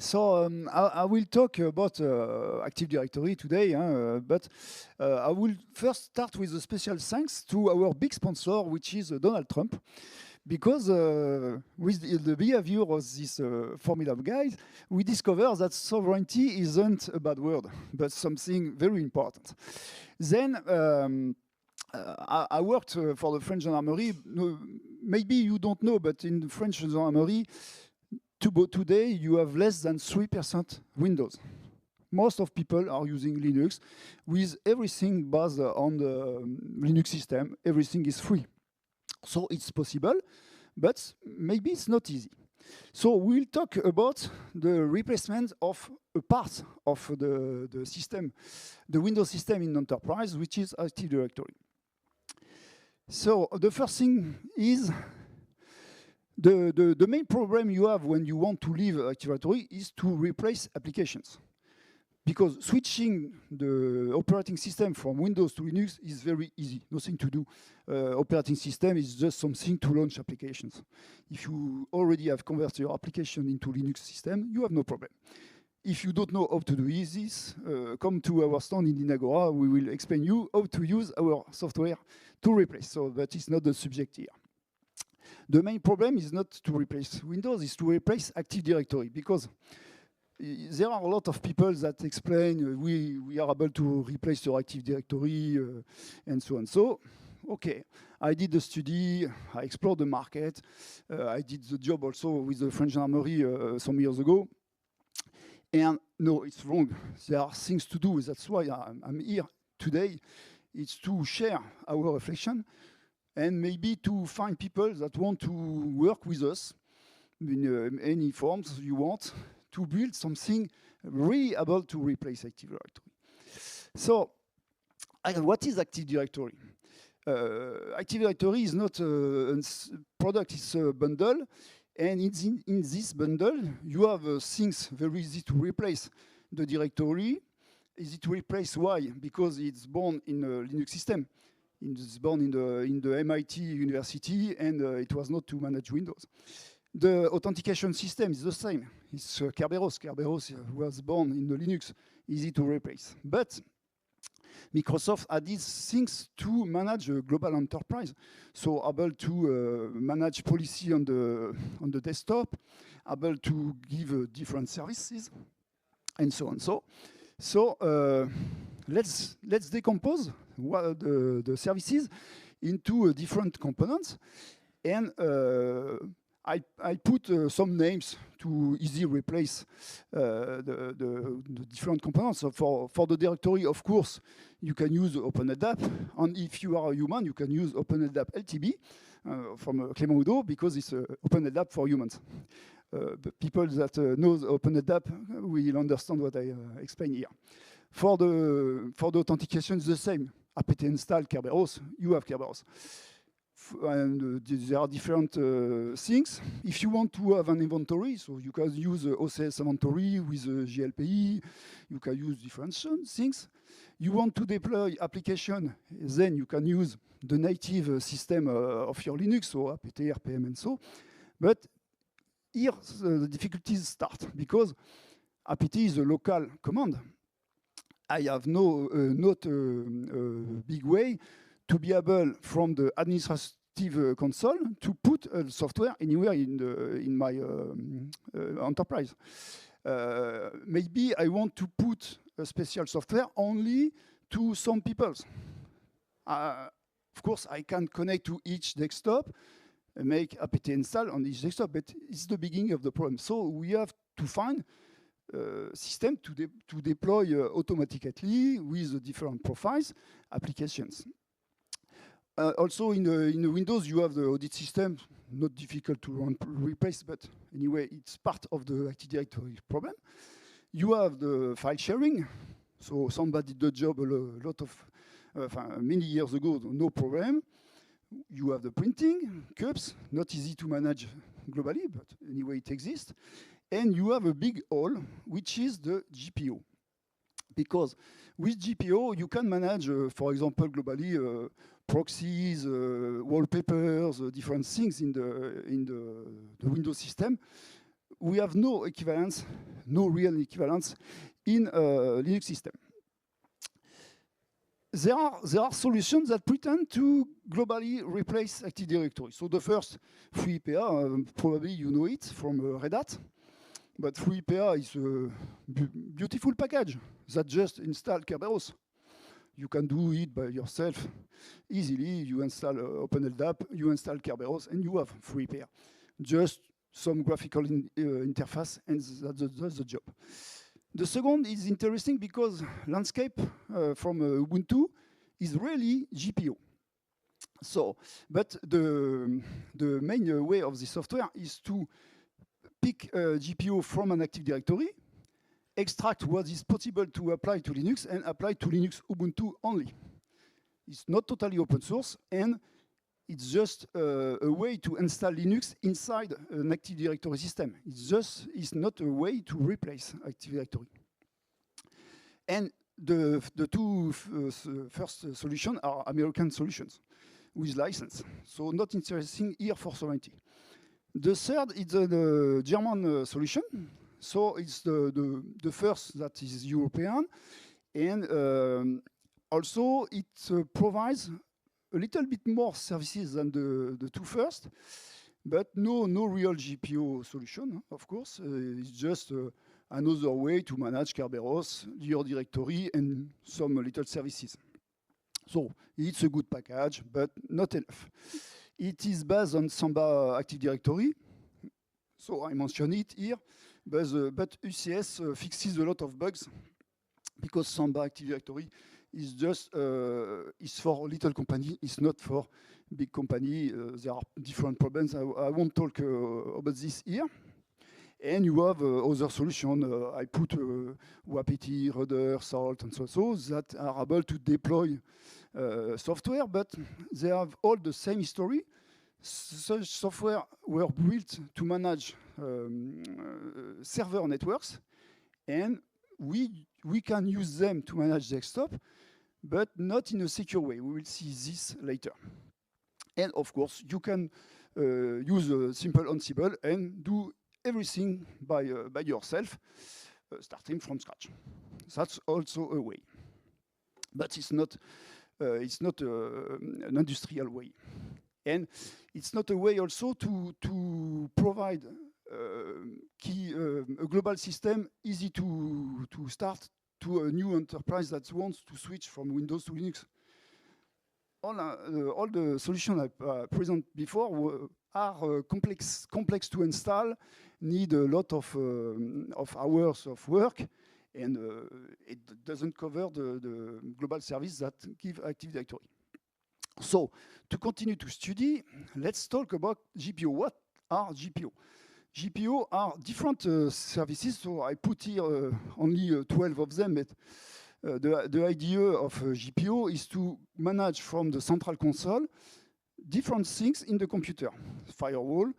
So I will talk about Active Directory today, but I will first start with a special thanks to our big sponsor, which is Donald Trump, because with the behavior of this formidable guy, we discover that sovereignty isn't a bad word, but something very important. Then I worked for the French Gendarmerie. No, maybe you don't know, but in the French Gendarmerie, today, you have less than 3% Windows. Most of people are using Linux with everything based on the Linux system. Everything is free. So it's possible, but maybe it's not easy. So we'll talk about the replacement of a part of the system, the Windows system in enterprise, which is Active Directory. So the first thing is the main problem you have when you want to leave Active Directory is to replace applications. Because switching the operating system from Windows to Linux is very easy, nothing to do. Operating system is just something to launch applications. If you already have converted your application into Linux system, you have no problem. If you don't know how to do this, come to our stand in Dinagora. We will explain you how to use our software to replace. So that is not the subject here. The main problem is not to replace Windows, it's to replace Active Directory, because there are a lot of people that explain we are able to replace your Active Directory and so on. So, okay, I did the study, I explored the market, I did the job also with the French Gendarmerie some years ago. And no, it's wrong. There are things to do. That's why I'm here today. It's to share our reflection and maybe to find people that want to work with us in any forms you want to build something really able to replace Active Directory. So, what is Active Directory? Active Directory is not a product, it's a bundle. And in this bundle, you have things very easy to replace. The directory, easy to replace. Why? Because it's born in a Linux system. It's born in the MIT University, and it was not to manage Windows. The authentication system is the same. It's Kerberos. Kerberos was born in the Linux, easy to replace. But Microsoft added things to manage a global enterprise. So able to manage policy on the desktop, able to give different services, and so on. So let's decompose the services into different components, and I put some names to easily replace the different components. So for the directory, of course, you can use OpenLDAP, and if you are a human, you can use OpenLDAP LTB from Clément Oudot, because it's OpenLDAP for humans. The people that know OpenLDAP will understand what I explain here. For the authentication, it's the same. apt install Kerberos, you have Kerberos. And there are different things. If you want to have an inventory, so you can use OCS inventory with GLPI, you can use different things. You want to deploy application, then you can use the native system of your Linux, so apt, RPM, and so. But here the difficulties start, because apt is a local command. I have not a big way to be able, from the administrative console, to put software anywhere in my enterprise. Maybe I want to put a special software only to some people. Of course, I can connect to each desktop, make apt install on each desktop, but it's the beginning of the problem. So we have to find system to deploy automatically with different profiles applications. Also in the Windows, you have the audit system, not difficult to replace, but anyway, it's part of the Active Directory problem. You have the file sharing, so somebody did the job many years ago, no problem. You have the printing, CUPS, not easy to manage globally, but anyway, it exists. And you have a big hole, which is the GPO. Because with GPO, you can manage, for example, globally, proxies, wallpapers, different things in the Windows system. We have no equivalence no real equivalence in Linux system. There are solutions that pretend to globally replace Active Directory. So the first, FreeIPA, probably you know it from Red Hat. But FreeIPA is a beautiful package that just install Kerberos. You can do it by yourself easily. You install OpenLDAP, you install Kerberos, and you have FreeIPA. Just some graphical interface, and that's the job. The second is interesting because landscape from Ubuntu is really GPO. So, but the main way of the software is to pick GPO from an Active Directory, extract what is possible to apply to Linux, and apply to Linux Ubuntu only. It's not totally open source, and it's just a way to install Linux inside an Active Directory system. It's not a way to replace Active Directory. And the two first solutions are American solutions with license. So not interesting here for sovereignty. The third is the German solution. So it's the first that is European. And also it provides a little bit more services than the two first, but no real GPO solution, of course. It's just another way to manage Kerberos, your directory, and some little services. So it's a good package, but not enough. It is based on Samba Active Directory, so I mention it here, but UCS fixes a lot of bugs because Samba Active Directory is just is for little company, it's not for big company. There are different problems. I won't talk about this here. And you have other solutions. I put Wapiti, Rudder, Salt, and so that are able to deploy software, but they have all the same history. Such software were built to manage server networks, and we can use them to manage desktop, but not in a secure way. We will see this later. And of course, you can use a simple Ansible and do everything by yourself, starting from scratch. That's also a way, but it's not an industrial way, and it's not a way also to provide a global system easy to start to a new enterprise that wants to switch from Windows to Linux. All the solutions I presented before are complex to install, need a lot of hours of work, and it doesn't cover the global service that give Active Directory. So, to continue to study, let's talk about GPO. What are GPO? GPO are different services, so I put here only 12 of them, but the idea of GPO is to manage from the central console different things in the computer. Firewall,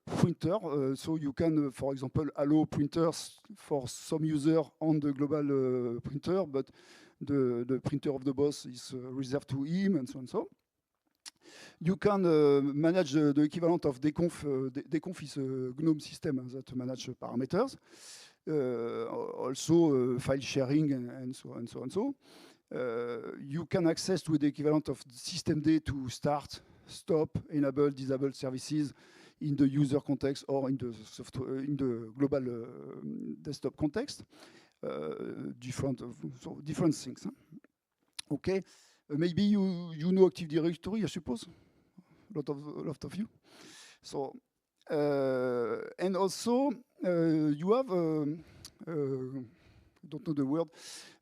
printer, so you can, for example, allow printers for some user on the global printer, but the printer of the boss is reserved to him, and so on. So you can manage the equivalent of dconf. Dconf is a GNOME system that manages parameters. Also file sharing and so on and so on. So you can access to the equivalent of systemd to start, stop, enable, disable services in the user context or in the software in the global desktop context. Different things. Huh? Okay, maybe you know Active Directory, I suppose. A lot of you. So and also you have don't know the word.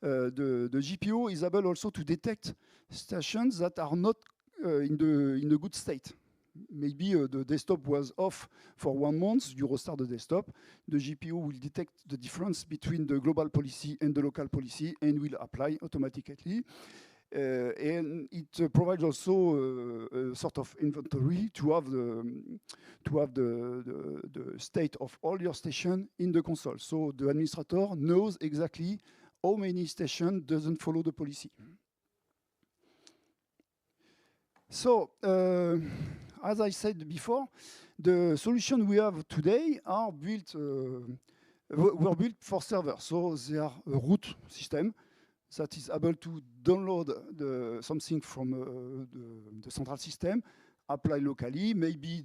The GPO is able also to detect stations that are not in the good state. Maybe the desktop was off for 1 month, you restart the desktop, the GPO will detect the difference between the global policy and the local policy and will apply automatically. And it provides also a sort of inventory to have the state of all your stations in the console. So the administrator knows exactly how many stations doesn't follow the policy. So, as I said before, the solution we have today are built were built for servers. So they are a root system that is able to download something from the central system, apply locally, maybe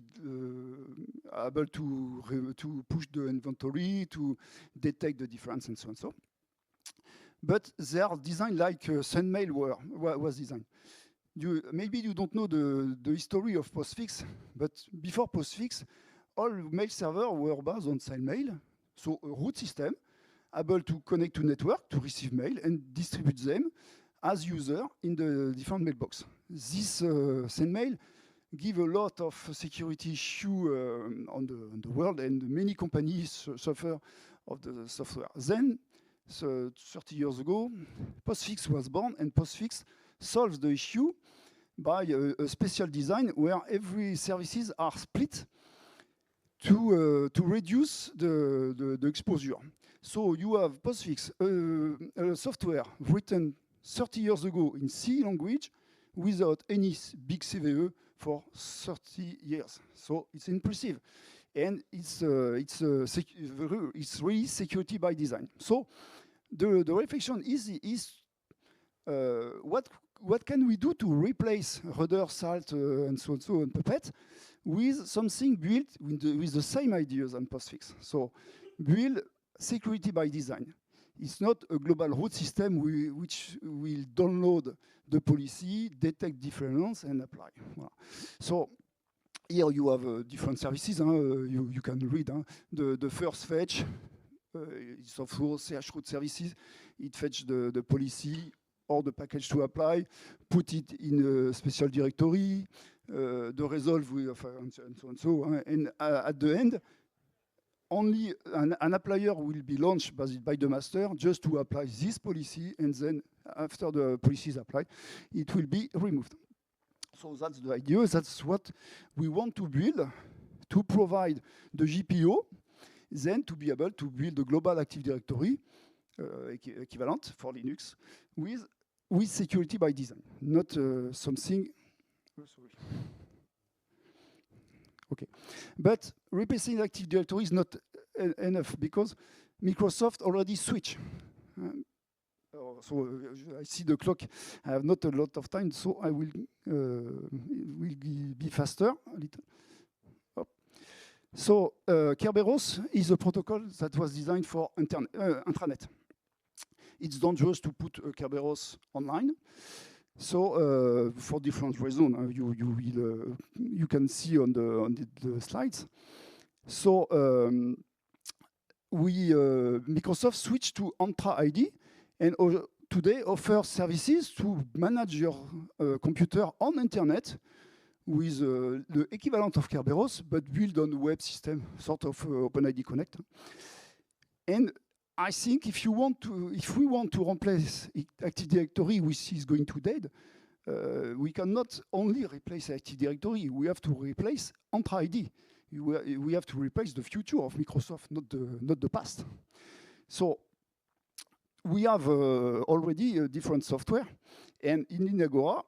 able to push the inventory, to detect the difference, and so on. So, but they are designed like SendMail was designed. Maybe you don't know the history of Postfix, but before Postfix, all mail servers were based on SendMail, so a root system able to connect to network to receive mail and distribute them as user in the different mailbox. This SendMail give a lot of security issue on the world, and many companies suffer of the software. Then, so 30 years ago, Postfix was born, and Postfix solves the issue by a special design where every services are split to reduce the exposure. So you have Postfix, software written 30 years ago in C language without any big CVE for 30 years. So it's impressive. And it's really security by design. So the reflection is what can we do to replace Rudder, Salt, and so and Puppet with something built with the same ideas on Postfix? So build security by design. It's not a global root system which will download the policy, detect difference, and apply. Voilà. So here you have different services. You can read the first fetch. It's of course CH root services. It fetch the policy or the package to apply, put it in a special directory, the resolve with, and so on. And at the end, only an applier will be launched by the master just to apply this policy, and then after the policy is applied, it will be removed. So that's the idea. That's what we want to build to provide the GPO, then to be able to build the global Active Directory equivalent for Linux with security by design, not something. Oh, sorry. Okay, but replacing Active Directory is not enough because Microsoft already switched. So I see the clock. I have not a lot of time, so I will be faster a little. Oh. So Kerberos is a protocol that was designed for intranet. It's dangerous to put Kerberos online. So for different reasons, you can see on the slides. So Microsoft switched to Entra ID, and today offers services to manage your computer on internet with the equivalent of Kerberos, but built on the web system, sort of OpenID Connect. And I think if we want to replace Active Directory, which is going to dead, we cannot only replace Active Directory. We have to replace Entra ID. We have to replace the future of Microsoft, not the past. So we have already different software, and in Linagora,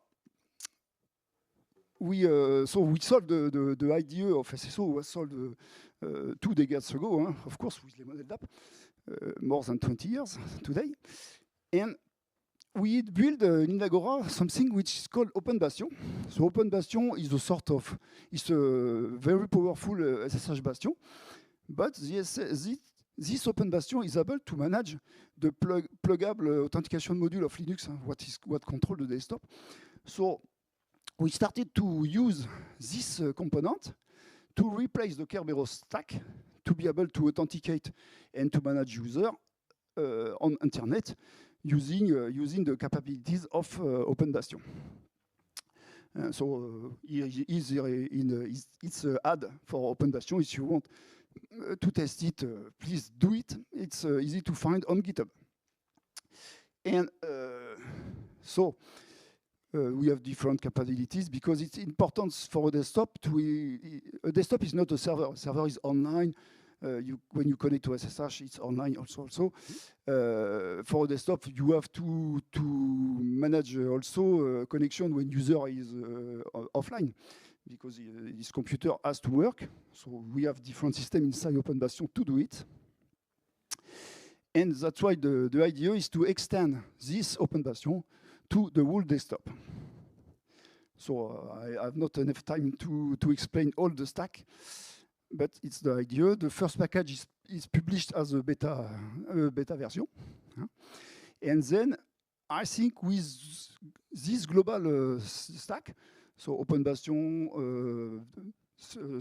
we solved the idea of SSO was solved 2 decades ago, of course, with Lemonade Lab. More than 20 years today. And we built in Linagora something which is called Open Bastion. So Open Bastion is it's a very powerful SSH Bastion, but this Open Bastion is able to manage the pluggable authentication module of Linux, what control the desktop. So we started to use this component to replace the Kerberos stack to be able to authenticate and to manage user on internet using the capabilities of Open Bastion. So it's an ad for Open Bastion. If you want to test it, please do it. It's easy to find on GitHub. And so we have different capabilities because it's important for a desktop. A desktop is not a server. A server is online. When you connect to SSH, it's online also. For a desktop, you have to manage also connection when user is offline, because his computer has to work. So we have different systems inside Open Bastion to do it. And that's why the idea is to extend this OpenBastion to the whole desktop. So I have not enough time to explain all the stack, but it's the idea. The first package is published as a beta version. And then I think with this global stack, so OpenBastion,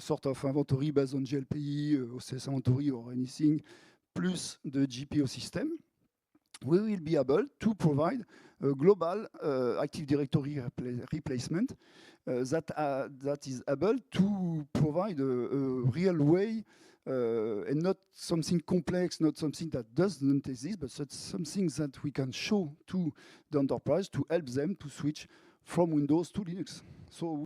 sort of inventory based on GLPE, OCS inventory or anything, plus the GPO system, we will be able to provide a global Active Directory replacement that is able to provide a real way and not something complex, not something that doesn't exist, but something that we can show to the enterprise to help them to switch from Windows to Linux. So